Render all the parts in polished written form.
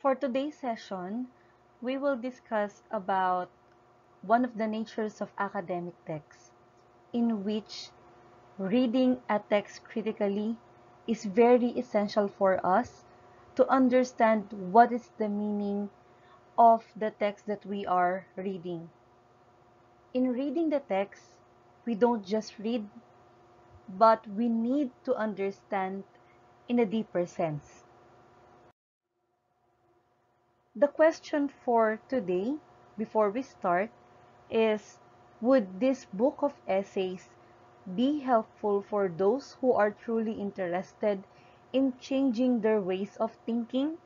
For today's session, we will discuss about one of the natures of academic texts, in which reading a text critically is very essential for us to understand what is the meaning of the text that we are reading. In reading the text, we don't just read, but we need to understand in a deeper sense. The question for today, before we start, is would this book of essays be helpful for those who are truly interested in changing their ways of thinking?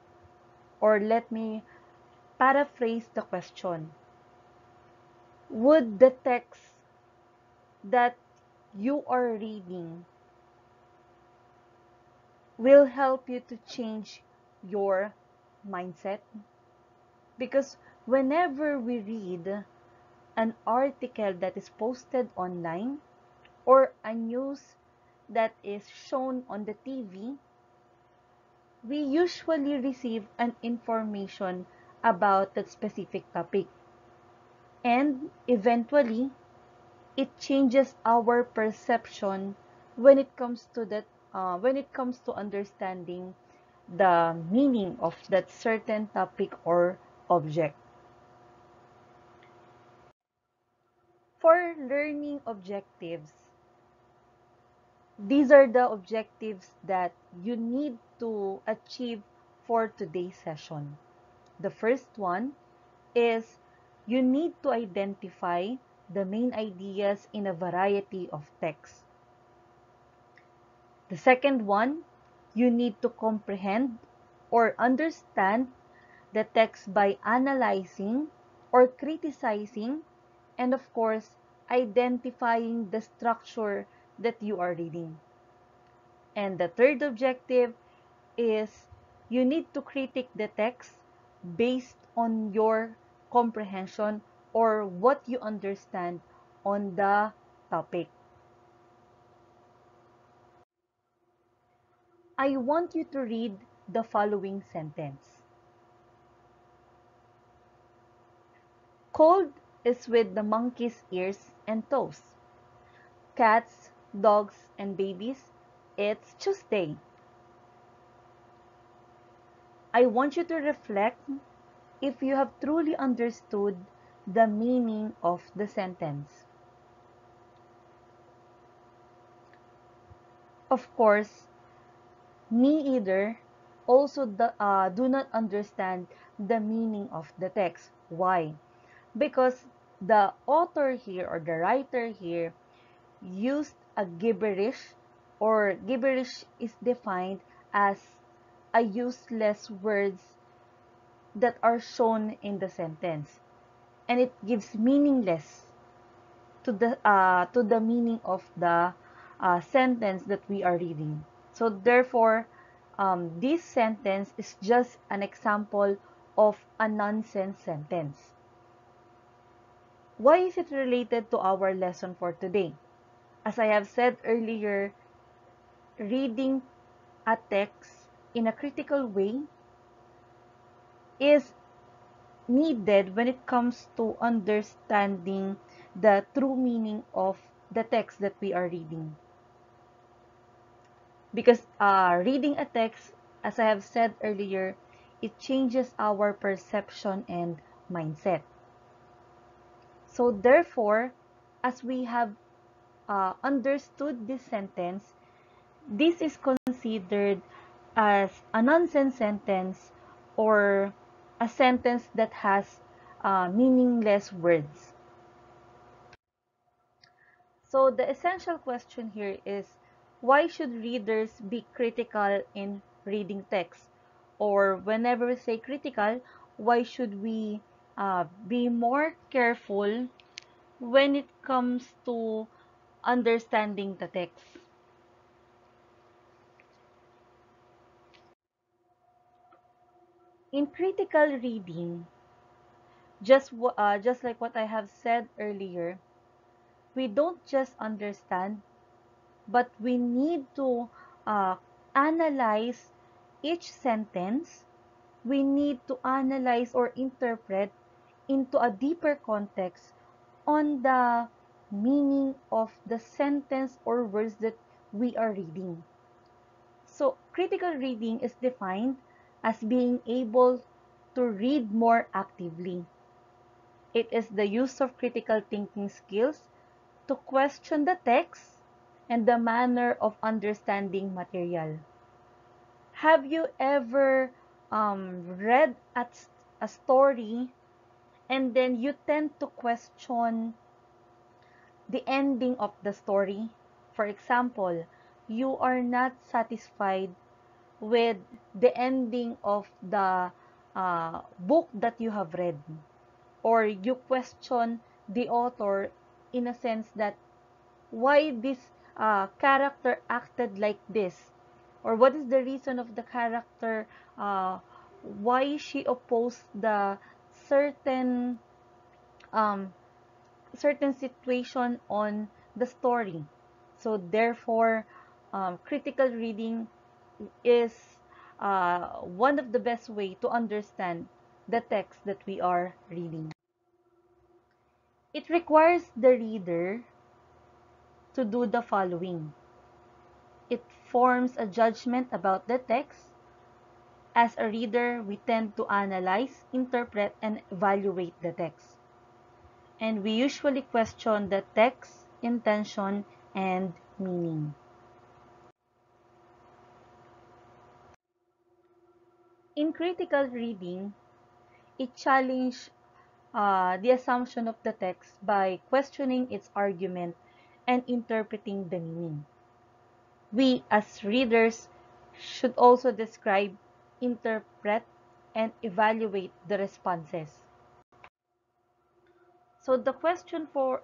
Or let me paraphrase the question. Would the text that you are reading will help you to change your mindset? Because whenever we read an article that is posted online or a news that is shown on the TV, we usually receive an information about that specific topic. And eventually, it changes our perception when it comes to understanding the meaning of that certain topic or object. For learning objectives, these are the objectives that you need to achieve for today's session. The first one is you need to identify the main ideas in a variety of texts. The second one, you need to comprehend or understand the text by analyzing or criticizing, and of course, identifying the structure that you are reading. And the third objective is you need to critique the text based on your comprehension or what you understand on the topic. I want you to read the following sentence. Cold is with the monkey's ears and toes. Cats, dogs, and babies, it's Tuesday. I want you to reflect if you have truly understood the meaning of the sentence. Of course, me either also do not understand the meaning of the text. Why? Because the author here or the writer here used a gibberish, or gibberish is defined as a useless words that are shown in the sentence, and it gives meaningless to the meaning of the sentence that we are reading. So therefore, this sentence is just an example of a nonsense sentence. Why is it related to our lesson for today? As I have said earlier, reading a text in a critical way is needed when it comes to understanding the true meaning of the text that we are reading. Because reading a text, as I have said earlier, it changes our perception and mindset. So therefore, as we have understood this sentence, this is considered as a nonsense sentence or a sentence that has meaningless words. So the essential question here is, why should readers be critical in reading text? Or whenever we say critical, why should we be more careful when it comes to understanding the text? In critical reading, just like what I have said earlier, we don't just understand, but we need to uh, analyze each sentence we need to analyze or interpret into a deeper context on the meaning of the sentence or words that we are reading. So, critical reading is defined as being able to read more actively. It is the use of critical thinking skills to question the text and the manner of understanding material. Have you ever read a story and then you tend to question the ending of the story? For example, you are not satisfied with the ending of the book that you have read, or you question the author in a sense that why this character acted like this, or what is the reason of the character, uh, why she opposed the certain um, certain situation on the story. So therefore, critical reading is one of the best way to understand the text that we are reading. It requires the reader to do the following. It forms a judgment about the text. As a reader, we tend to analyze, interpret, and evaluate the text. And we usually question the text, intention, and meaning. In critical reading, it challenges the assumption of the text by questioning its argument and interpreting the meaning. We, as readers, should also describe, interpret, and evaluate the responses. So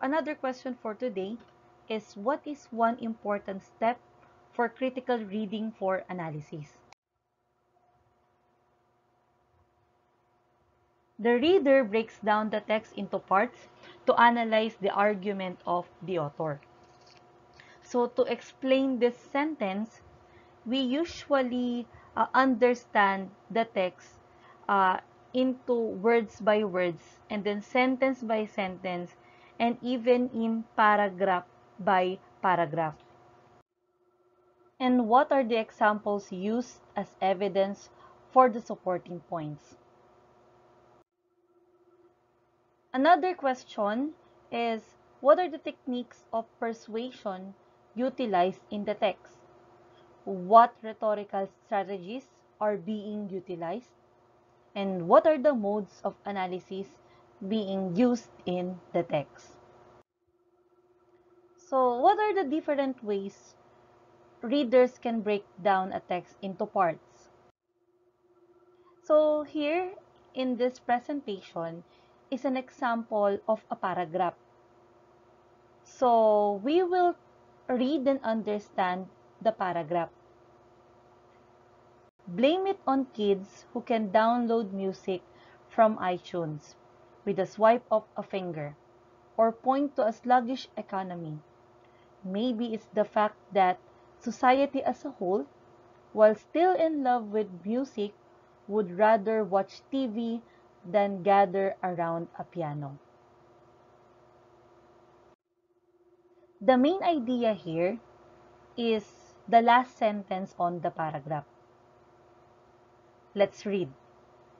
another question for today is, what is one important step for critical reading for analysis? The reader breaks down the text into parts to analyze the argument of the author. So to explain this sentence, we usually understand the text uh, into words by words, and then sentence by sentence, and even in paragraph by paragraph. And what are the examples used as evidence for the supporting points? Another question is, what are the techniques of persuasion utilized in the text? What rhetorical strategies are being utilized? And what are the modes of analysis being used in the text? So, what are the different ways readers can break down a text into parts? So, here in this presentation is an example of a paragraph. So, we will read and understand the paragraph. Blame it on kids who can download music from iTunes with a swipe of a finger, or point to a sluggish economy. Maybe it's the fact that society as a whole, while still in love with music, would rather watch TV than gather around a piano. The main idea here is the last sentence on the paragraph. Let's read.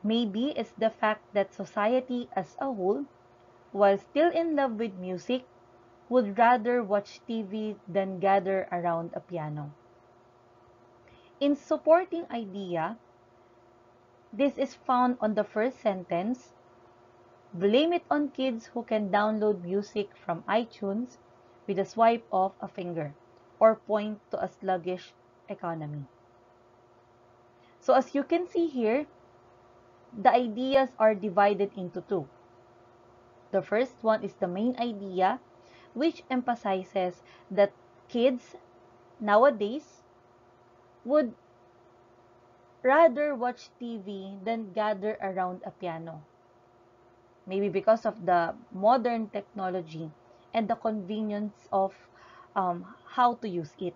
Maybe it's the fact that society as a whole, while still in love with music, would rather watch TV than gather around a piano. In supporting idea, this is found on the first sentence. Blame it on kids who can download music from iTunes with a swipe of a finger, or point to a sluggish economy. So as you can see here, the ideas are divided into two. The first one is the main idea, which emphasizes that kids nowadays would rather watch TV than gather around a piano. Maybe because of the modern technology and the convenience of how to use it.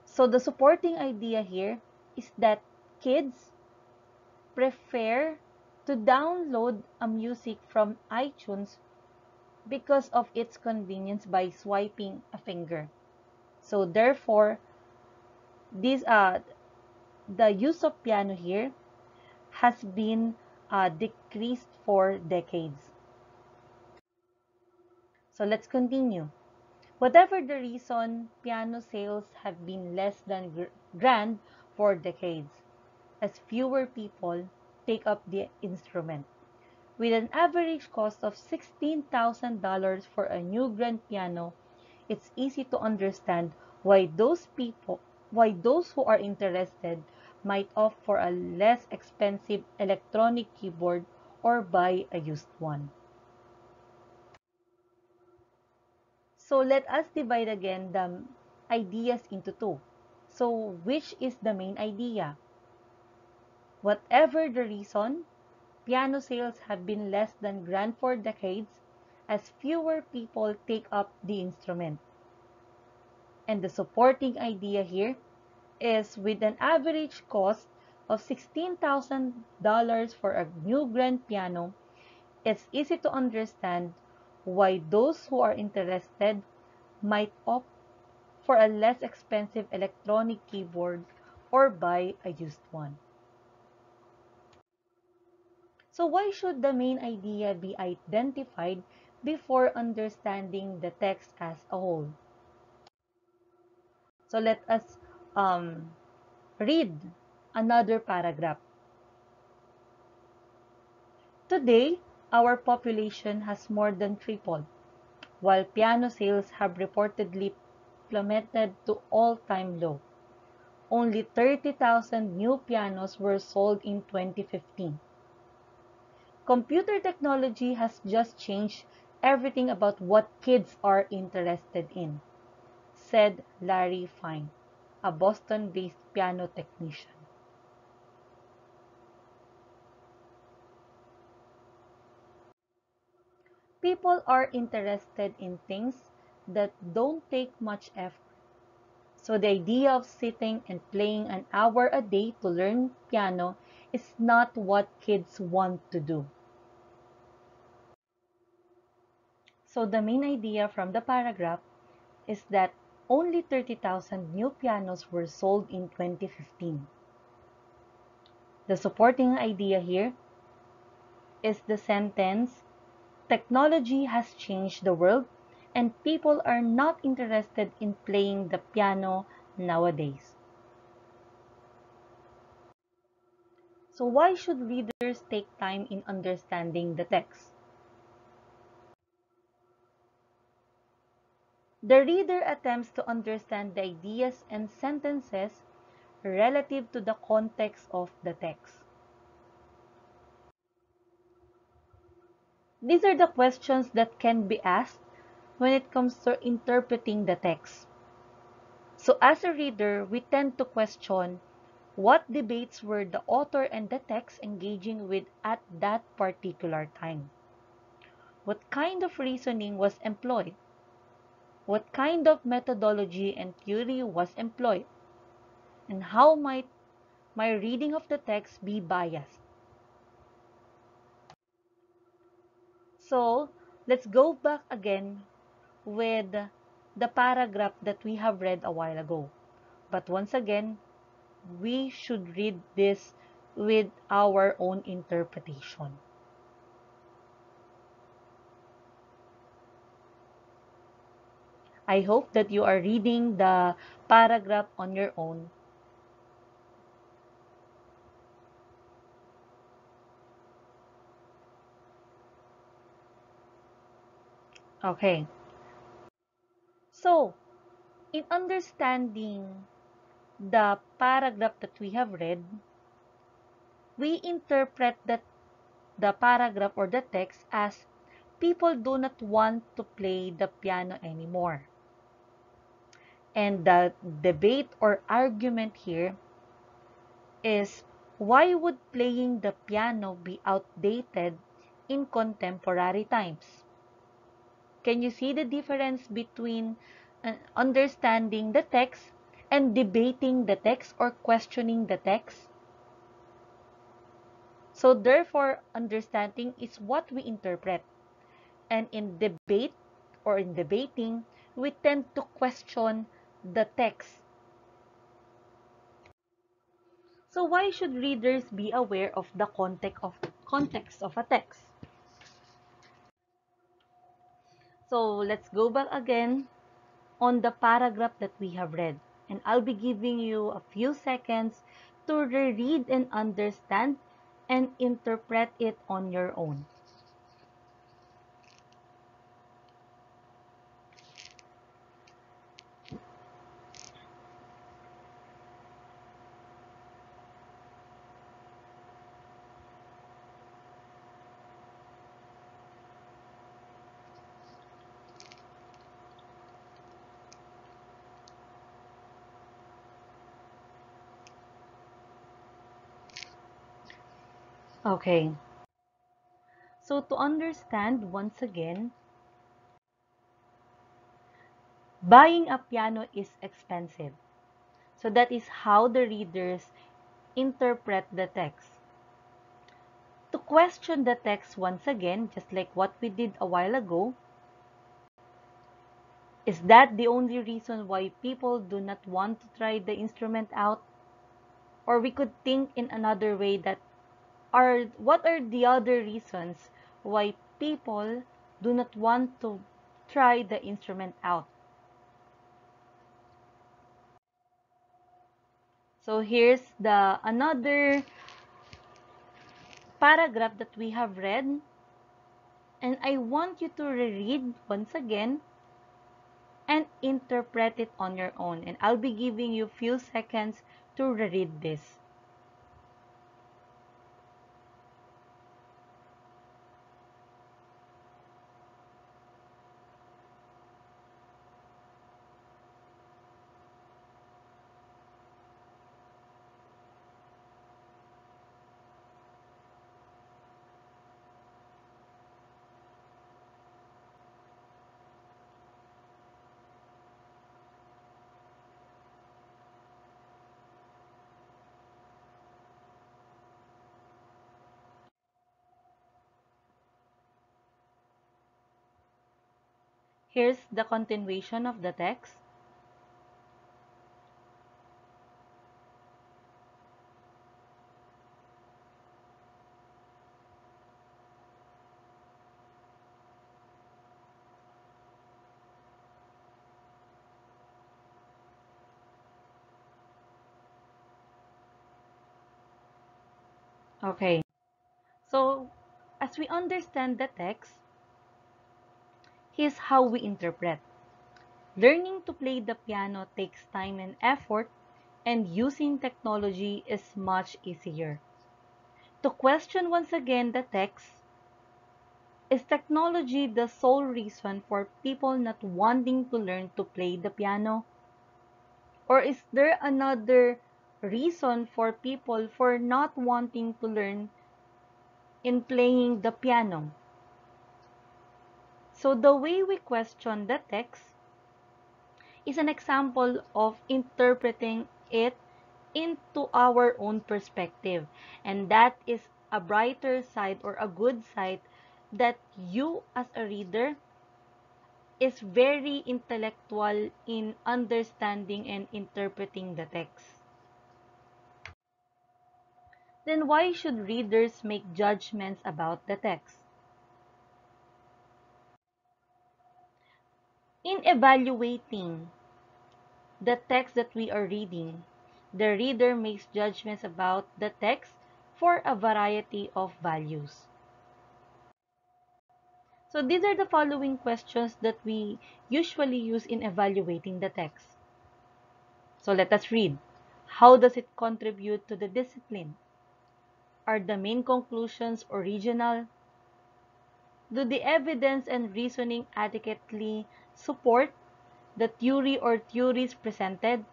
So the supporting idea here is that kids prefer to download a music from iTunes because of its convenience by swiping a finger. So therefore, this the use of piano here has been decreased for decades. So let's continue. Whatever the reason, piano sales have been less than grand for decades, as fewer people take up the instrument. With an average cost of $16,000 for a new grand piano, it's easy to understand why those who are interested might opt for a less expensive electronic keyboard or buy a used one. So let us divide again the ideas into two. So which is the main idea? Whatever the reason, piano sales have been less than grand for decades as fewer people take up the instrument. And the supporting idea here is with an average cost of $16,000 for a new grand piano, it's easy to understand why those who are interested might opt for a less expensive electronic keyboard or buy a used one. So why should the main idea be identified before understanding the text as a whole? So let us um, read another paragraph. Today, our population has more than tripled, while piano sales have reportedly plummeted to all-time low. Only 30,000 new pianos were sold in 2015. Computer technology has just changed everything about what kids are interested in, said Larry Fine, a Boston-based piano technician. People are interested in things that don't take much effort. So the idea of sitting and playing an hour a day to learn piano is not what kids want to do. So the main idea from the paragraph is that only 30,000 new pianos were sold in 2015. The supporting idea here is the sentence, technology has changed the world and people are not interested in playing the piano nowadays. So why should readers take time in understanding the text? The reader attempts to understand the ideas and sentences relative to the context of the text. These are the questions that can be asked when it comes to interpreting the text. So as a reader, we tend to question what debates were the author and the text engaging with at that particular time. What kind of reasoning was employed? What kind of methodology and theory was employed? And how might my reading of the text be biased? So, let's go back again with the paragraph that we have read a while ago. But once again, we should read this with our own interpretation. I hope that you are reading the paragraph on your own. Okay. So, in understanding the paragraph that we have read, we interpret that the paragraph or the text as people do not want to play the piano anymore. And the debate or argument here is why would playing the piano be outdated in contemporary times? Can you see the difference between understanding the text and debating the text or questioning the text? So therefore, understanding is what we interpret. And in debate or in debating, we tend to question the text. So why should readers be aware of the context of a text? So let's go back again on the paragraph that we have read. And I'll be giving you a few seconds to reread and understand and interpret it on your own. Okay, so to understand once again, buying a piano is expensive. So that is how the readers interpret the text. To question the text once again, just like what we did a while ago, is that the only reason why people do not want to try the instrument out? Or we could think in another way that what are the other reasons why people do not want to try the instrument out? So here's the another paragraph that we have read, and I want you to reread once again and interpret it on your own. And I'll be giving you a few seconds to reread this. Here's the continuation of the text. Okay, so as we understand the text, here's how we interpret. Learning to play the piano takes time and effort, and using technology is much easier. To question once again the text, is technology the sole reason for people not wanting to learn to play the piano? Or is there another reason for people for not wanting to learn in playing the piano? So the way we question the text is an example of interpreting it into our own perspective. And that is a brighter side or a good side that you as a reader is very intellectual in understanding and interpreting the text. Then why should readers make judgments about the text? In evaluating the text that we are reading, the reader makes judgments about the text for a variety of values. So these are the following questions that we usually use in evaluating the text. So let us read. How does it contribute to the discipline? Are the main conclusions original? Do the evidence and reasoning adequately support the theory or theories presented?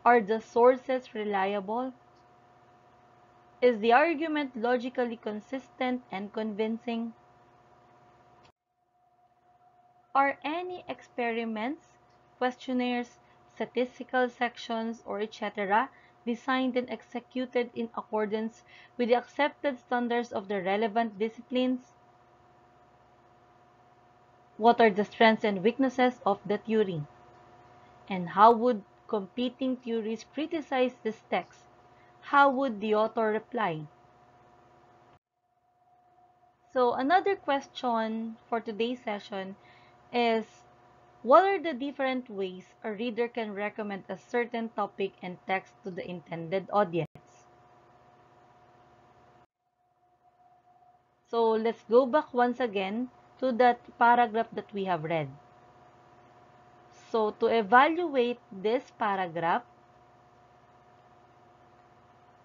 Are the sources reliable? Is the argument logically consistent and convincing? Are any experiments, questionnaires, statistical sections, or etc. designed and executed in accordance with the accepted standards of the relevant disciplines? What are the strengths and weaknesses of the theory? And how would competing theories criticize this text? How would the author reply? So another question for today's session is, what are the different ways a reader can recommend a certain topic and text to the intended audience? So let's go back once again to that paragraph that we have read. So to evaluate this paragraph,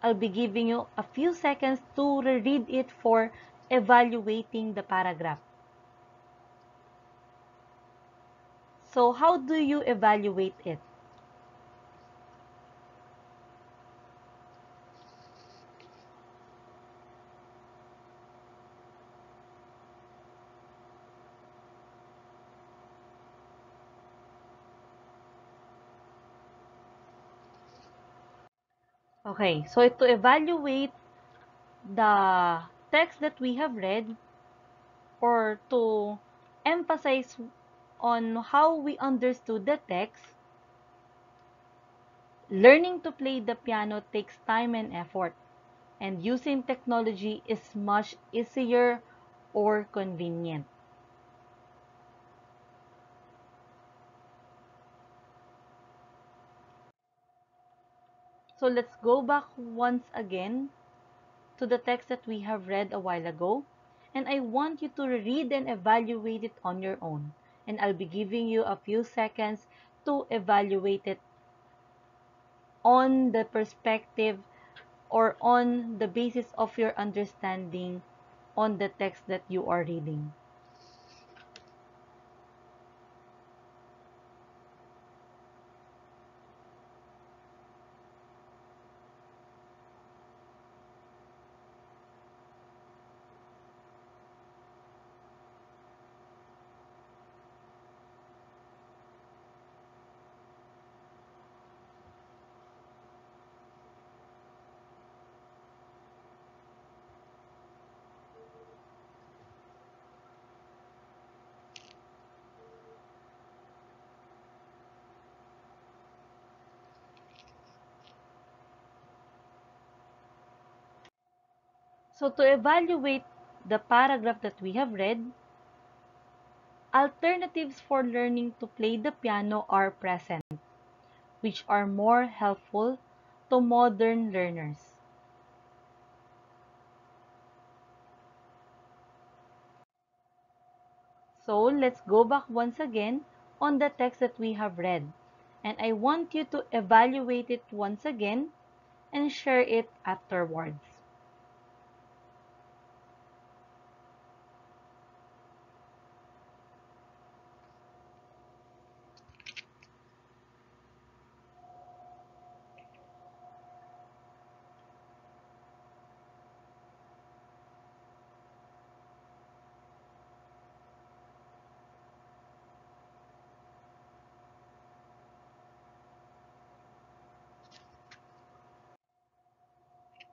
I'll be giving you a few seconds to reread it for evaluating the paragraph. So how do you evaluate it? Okay, so to evaluate the text that we have read, or to emphasize on how we understood the text, learning to play the piano takes time and effort, and using technology is much easier or convenient. So let's go back once again to the text that we have read a while ago, and I want you to read and evaluate it on your own. And I'll be giving you a few seconds to evaluate it on the perspective or on the basis of your understanding on the text that you are reading. So to evaluate the paragraph that we have read, alternatives for learning to play the piano are present, which are more helpful to modern learners. So let's go back once again on the text that we have read. And I want you to evaluate it once again and share it afterwards.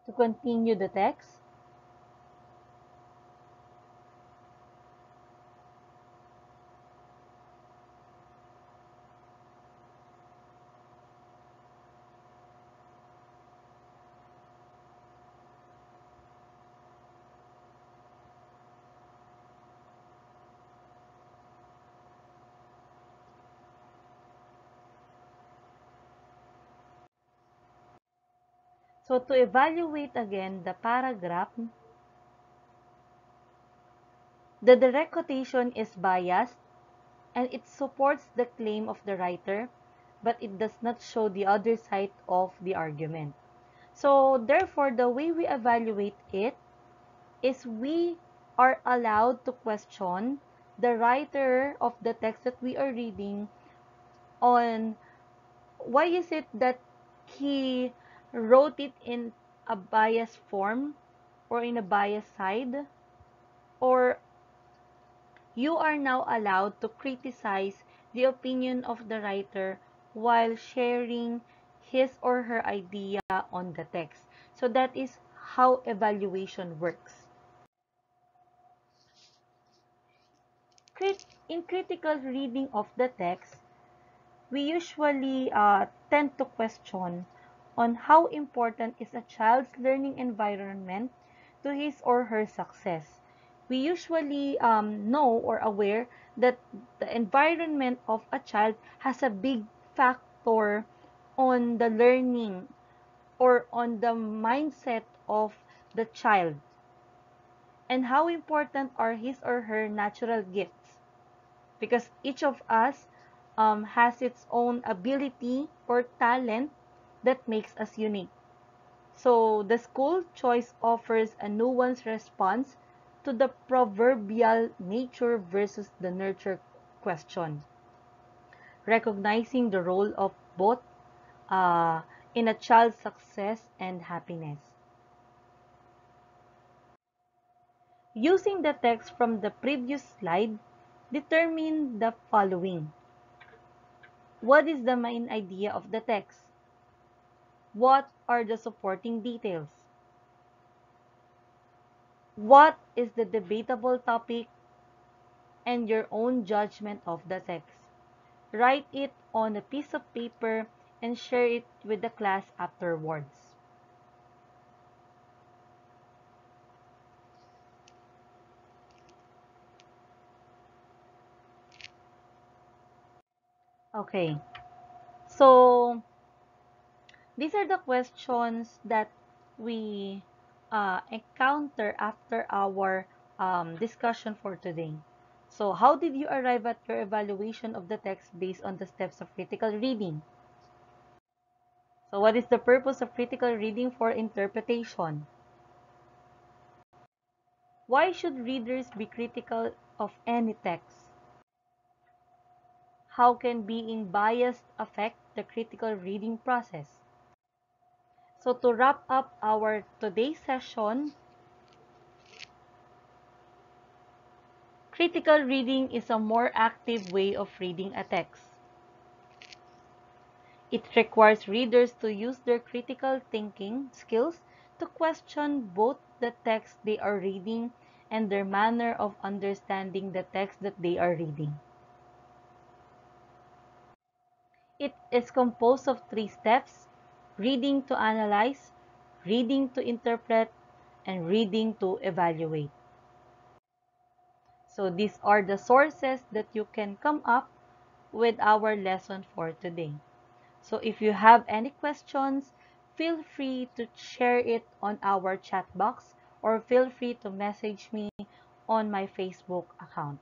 To continue the text, so to evaluate again the paragraph, the direct quotation is biased and it supports the claim of the writer, but it does not show the other side of the argument. So therefore, the way we evaluate it is we are allowed to question the writer of the text that we are reading on why is it that he wrote it in a biased form or in a biased side, or you are now allowed to criticize the opinion of the writer while sharing his or her idea on the text. So that is how evaluation works. In critical reading of the text, we usually tend to question on how important is a child's learning environment to his or her success. We usually know or aware that the environment of a child has a big factor on the learning or on the mindset of the child, and how important are his or her natural gifts, because each of us has its own ability or talent that makes us unique. So the school choice offers a nuanced response to the proverbial nature versus the nurture question, recognizing the role of both uh, in a child's success and happiness. Using the text from the previous slide, determine the following. What is the main idea of the text? What are the supporting details? What is the debatable topic and your own judgment of the text? Write it on a piece of paper and share it with the class afterwards. Okay, so these are the questions that we encounter after our discussion for today. So, how did you arrive at your evaluation of the text based on the steps of critical reading? So, what is the purpose of critical reading for interpretation? Why should readers be critical of any text? How can being biased affect the critical reading process? So, to wrap up our today's session, critical reading is a more active way of reading a text. It requires readers to use their critical thinking skills to question both the text they are reading and their manner of understanding the text that they are reading. It is composed of three steps: reading to analyze, reading to interpret, and reading to evaluate. So these are the sources that you can come up with our lesson for today. So if you have any questions, feel free to share it on our chat box or feel free to message me on my Facebook account.